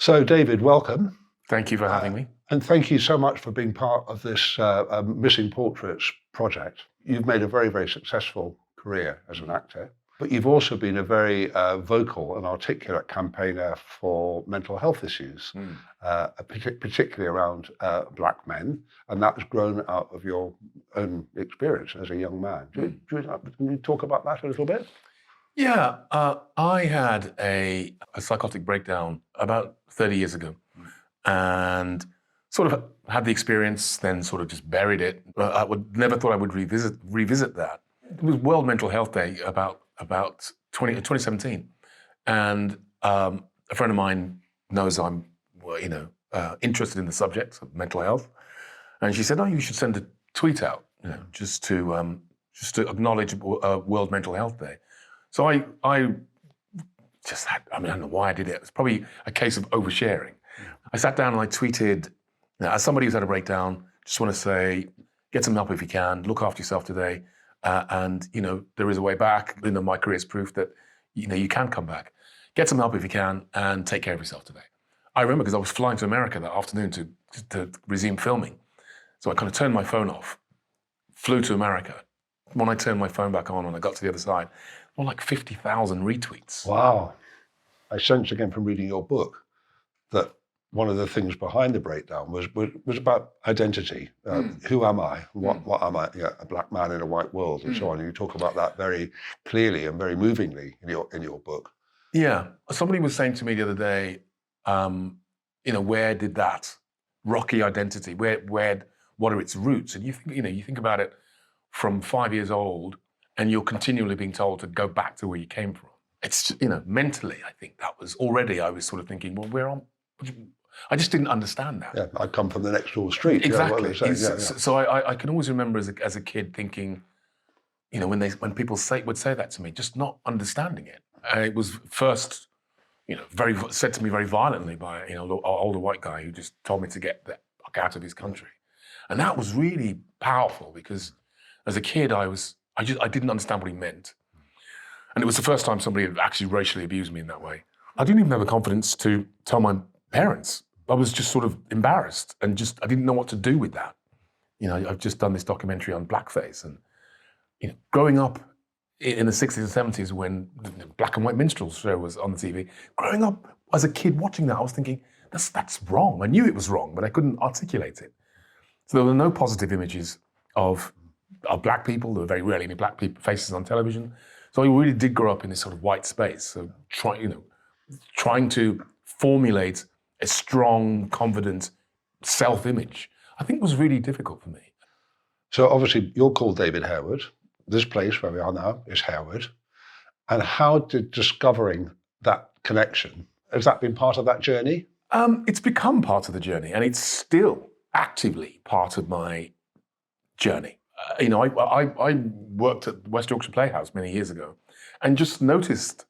So, David, welcome. Thank you for having me. And thank you so much for being part of this Missing Portraits project. You've made a very, very successful career as an actor, but you've also been a very vocal and articulate campaigner for mental health issues, particularly around black men, and that's grown out of your own experience as a young man. Can you talk about that a little bit? Yeah, I had a psychotic breakdown about 30 years ago and sort of had the experience, then sort of just buried it. I never thought I would revisit that. It was World Mental Health Day about 2017. And a friend of mine knows I'm interested in the subject of mental health. And she said, oh, you should send a tweet out, just to acknowledge World Mental Health Day. So I just had, I don't know why I did it. It was probably a case of oversharing. I sat down and I tweeted, as somebody who's had a breakdown, just want to say, get some help if you can, look after yourself today. And there is a way back. My career is proof that, you can come back. Get some help if you can and take care of yourself today. I remember because I was flying to America that afternoon to resume filming. So I kind of turned my phone off, flew to America. When I turned my phone back on and I got to the other side, more like 50,000 retweets. Wow. I sense again from reading your book that one of the things behind the breakdown was about identity. Who am I? What am I? A black man in a white world and so on. And you talk about that very clearly and very movingly in your book. Yeah. Somebody was saying to me the other day, where did that rocky identity, what are its roots? And you think about it from 5 years old, and you're continually being told to go back to where you came from. It's, mentally, I think that was already, I was sort of thinking, well, I just didn't understand that. Yeah, I come from the next door street. Exactly. So I can always remember as a kid thinking, when people would say that to me, just not understanding it. It was first, said to me very violently by, an older white guy who just told me to get the fuck out of his country. And that was really powerful because as a kid, I didn't understand what he meant. And it was the first time somebody had actually racially abused me in that way. I didn't even have the confidence to tell my parents. I was just sort of embarrassed and I didn't know what to do with that. I've just done this documentary on blackface and, growing up in the 60s and 70s when the black and white minstrels show was on the TV, growing up as a kid watching that, I was thinking, that's wrong. I knew it was wrong, but I couldn't articulate it. So there were no positive images of black people. There were very rarely any black people faces on television. So I really did grow up in this sort of white space. So trying to formulate a strong, confident self-image, I think was really difficult for me. So obviously you're called David Harewood. This place where we are now is Harewood. And how did discovering that connection, has that been part of that journey? It's become part of the journey and it's still actively part of my journey. I worked at West Yorkshire Playhouse many years ago and just noticed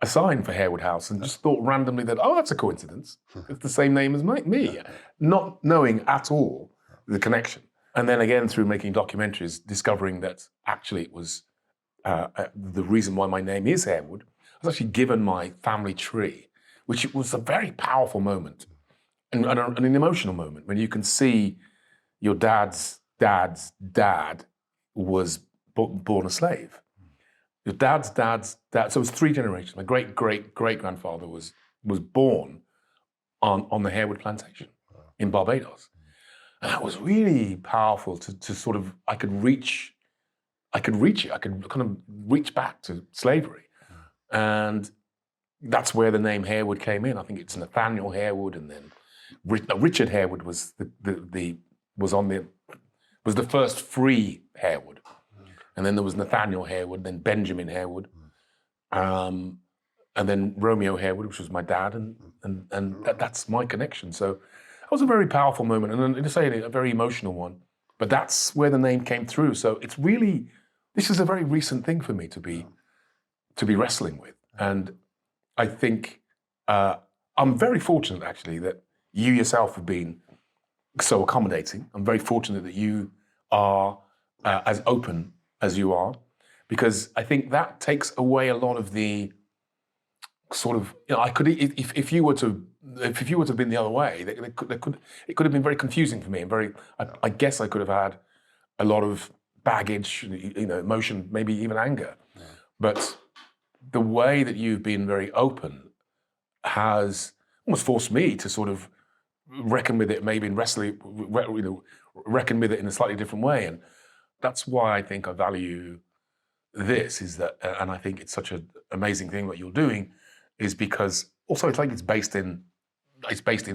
a sign for Harewood House and just thought randomly that, oh, that's a coincidence. It's the same name as me, not knowing at all the connection. And then again, through making documentaries, discovering that actually it was the reason why my name is Harewood. I was actually given my family tree, which was a very powerful moment and an emotional moment when you can see your dad's dad was born a slave. Your dad's dad, so it was 3 generations. My great-great-great-grandfather was born on the Harewood plantation in Barbados. And that was really powerful to sort of, I could reach it. I could kind of reach back to slavery. And that's where the name Harewood came in. I think it's Nathaniel Harewood, and then Richard Harewood was the first free Harewood. And then there was Nathaniel Harewood, then Benjamin Harewood, and then Romeo Harewood, which was my dad, and that's my connection. So that was a very powerful moment, and to say a very emotional one. But that's where the name came through. So it's really, this is a very recent thing for me to be wrestling with, and I think I'm very fortunate actually that you yourself have been so accommodating. I'm very fortunate that you are as open as you are, because I think that takes away a lot of the sort of, I could, if you were to if you were to have been the other way, it could have been very confusing for me, and I guess I could have had a lot of baggage, emotion, maybe even anger. Yeah. But the way that you've been very open has almost forced me to sort of reckon with it, maybe reckon with it in a slightly different way. And that's why I think I value this, is that, and I think it's such an amazing thing what you're doing, is because also it's like it's based in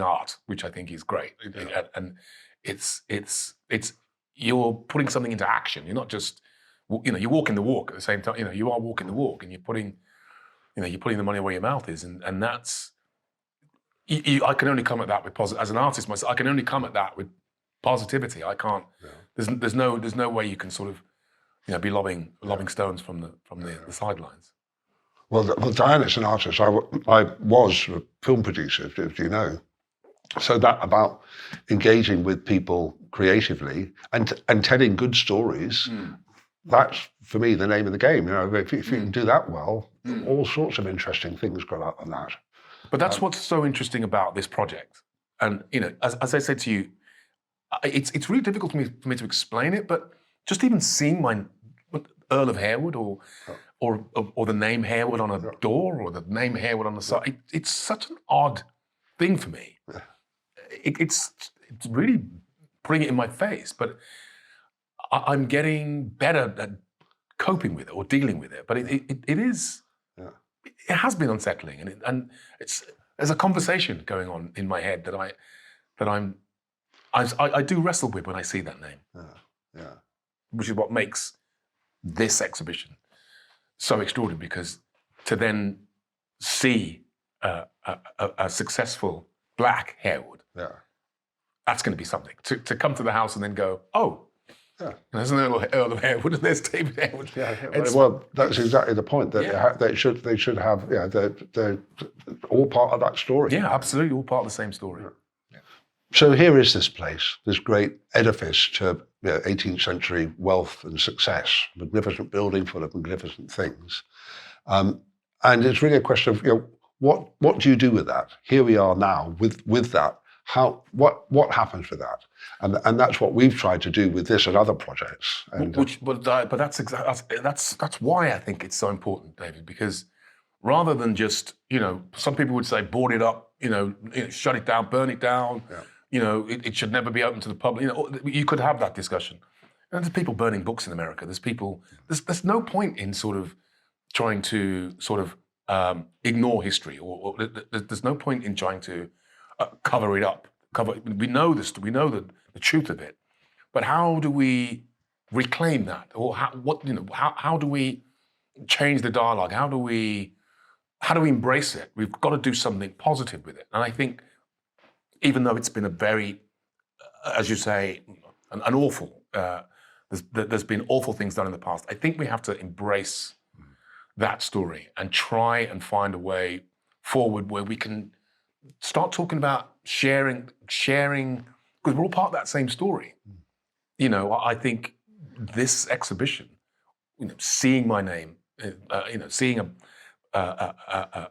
art, which I think is great. Yeah. And it's you're putting something into action. You're not just, you're walking the walk at the same time. You are walking the walk, and you're putting the money where your mouth is, and that's. I can only come at that with positive. As an artist myself, I can only come at that with positivity. I can't. Yeah. There's no way you can sort of, be lobbing stones from the sidelines. Well, Diana's an artist. I was a film producer, if you know. So that about engaging with people creatively and telling good stories. That's for me the name of the game. If you can do that well, all sorts of interesting things grow out of that. But that's what's so interesting about this project. And as I said to you, it's really difficult for me to explain it. But just even seeing my Earl of Harewood or the name Harewood on a door, or the name Harewood on the side, it's such an odd thing for me. Yeah. It's really putting it in my face. But I'm getting better at coping with it or dealing with it. But it is. Yeah. It has been unsettling, and there's a conversation going on in my head that I do wrestle with when I see that name. Yeah. Which is what makes this exhibition so extraordinary, because to then see a successful Black Harewood, that's going to be something. To come to the house and then go, oh. Yeah. There's an Earl of Harewood, and there's David Harewood. Yeah. Well, that's exactly the point. That they should have. They're all part of that story. Yeah, absolutely, all part of the same story. Yeah. So here is this place, this great edifice to 18th century wealth and success, magnificent building full of magnificent things, and it's really a question of what do you do with that? Here we are now with that. What happens with that? And that's what we've tried to do with this and other projects. And, but that's why I think it's so important, David, because rather than just, some people would say board it up, shut it down, burn it down, it should never be open to the public. You could have that discussion. And there's people burning books in America. There's no point in sort of trying to sort of ignore history, or there's no point in trying to cover it up. We know this. We know the truth of it, but how do we reclaim that? Or how do we change the dialogue? How do we embrace it? We've got to do something positive with it. And I think, even though it's been a very, as you say, an awful. There's been awful things done in the past. I think we have to embrace that story and try and find a way forward where we can start talking about sharing, because we're all part of that same story. I think this exhibition, seeing my name, seeing a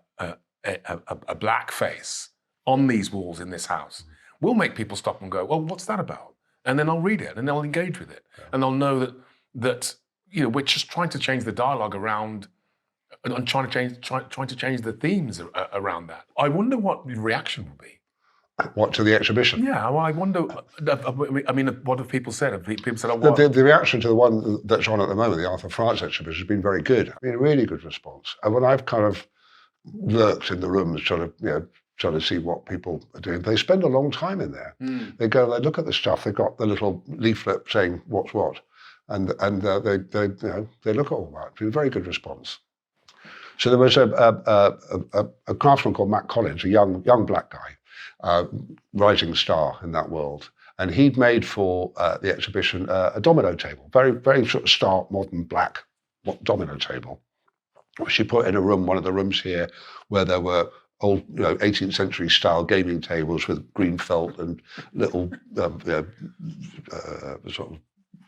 black face on these walls in this house will make people stop and go, well, what's that about? And then I'll read it, and they'll engage with it, and they'll know that we're just trying to change the dialogue around. And trying to change the themes around that. I wonder what the reaction will be. What, to the exhibition? Yeah, well, I wonder. I mean, what have people said? Have people said, "Oh, what?" The reaction to the one that's on at the moment, the Arthur France exhibition, has been very good. I mean, a really good response. And when I've kind of lurked in the rooms, trying to see what people are doing, they spend a long time in there. They go, they look at the stuff. They've got the little leaflet saying what's what, and they look at all that. It's been a very good response. So there was a craftsman called Matt Collins, a young black guy, rising star in that world, and he'd made for the exhibition a domino table, very very sort of stark modern black domino table, which he put in one of the rooms here, where there were old 18th century style gaming tables with green felt and little sort of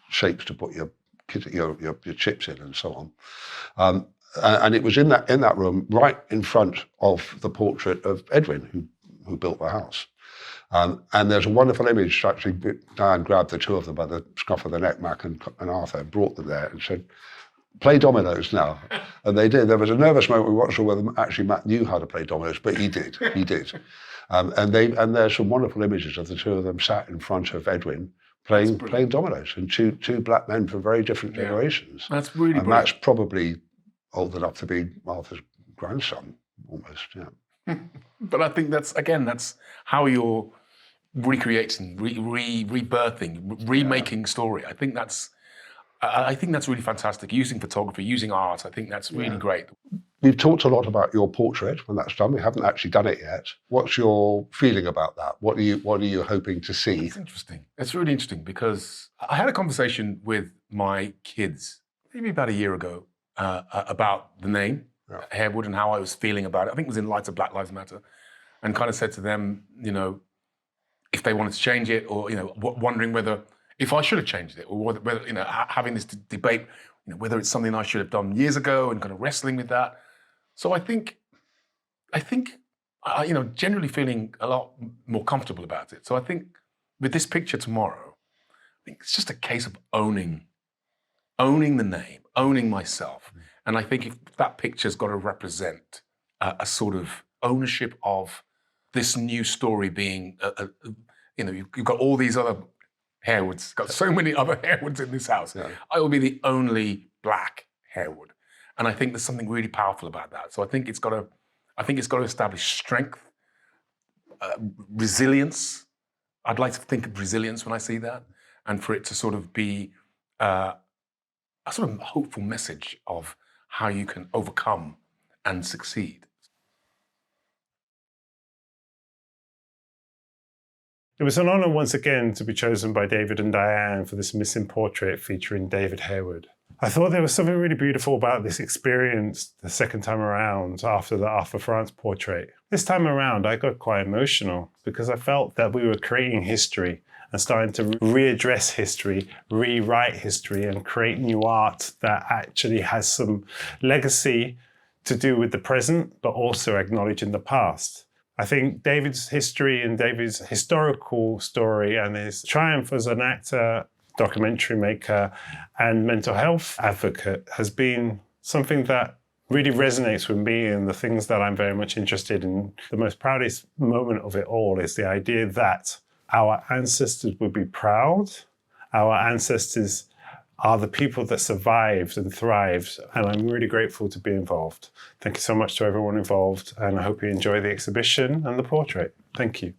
shapes to put your chips in and so on. And it was in that room, right in front of the portrait of Edwin, who who built the house. And there's a wonderful image. Actually, Diane grabbed the two of them by the scruff of the neck, Mac and Arthur, brought them there and said, play dominoes now. And they did. There was a nervous moment. We weren't sure whether actually Matt knew how to play dominoes, but he did. He did. And there's some wonderful images of the two of them sat in front of Edwin playing dominoes, and two black men from very different generations. That's really and Matt's probably old enough to be Arthur's grandson, almost, yeah. But I think that's how you're recreating, rebirthing, remaking story. I think that's really fantastic. Using photography, using art, I think that's really great. We've talked a lot about your portrait when that's done. We haven't actually done it yet. What's your feeling about that? What are you hoping to see? It's interesting. It's really interesting because I had a conversation with my kids maybe about a year ago about the name Harewood and how I was feeling about it. I think it was in light of Black Lives Matter, and kind of said to them, if they wanted to change it, or wondering whether if I should have changed it, or whether having this debate, whether it's something I should have done years ago, and kind of wrestling with that. So I think, generally feeling a lot more comfortable about it. So I think with this picture tomorrow, I think it's just a case of owning the name, owning myself. And I think if that picture's got to represent a sort of ownership of this new story being, you've got all these other Harewoods, got so many other Harewoods in this house. Yeah. I will be the only black Harewood. And I think there's something really powerful about that. So I think it's got to establish strength, resilience. I'd like to think of resilience when I see that, and for it to sort of be a sort of hopeful message of how you can overcome and succeed. It was an honour once again to be chosen by David and Diane for this missing portrait featuring David Harewood. I thought there was something really beautiful about this experience the second time around after the Arthur France portrait. This time around, I got quite emotional because I felt that we were creating history and starting to readdress history, rewrite history, and create new art that actually has some legacy to do with the present, but also acknowledging the past. I think David's history and David's historical story and his triumph as an actor, documentary maker, and mental health advocate has been something that really resonates with me and the things that I'm very much interested in. The most proudest moment of it all is the idea that our ancestors would be proud. Our ancestors are the people that survived and thrived, and I'm really grateful to be involved. Thank you so much to everyone involved, and I hope you enjoy the exhibition and the portrait. Thank you.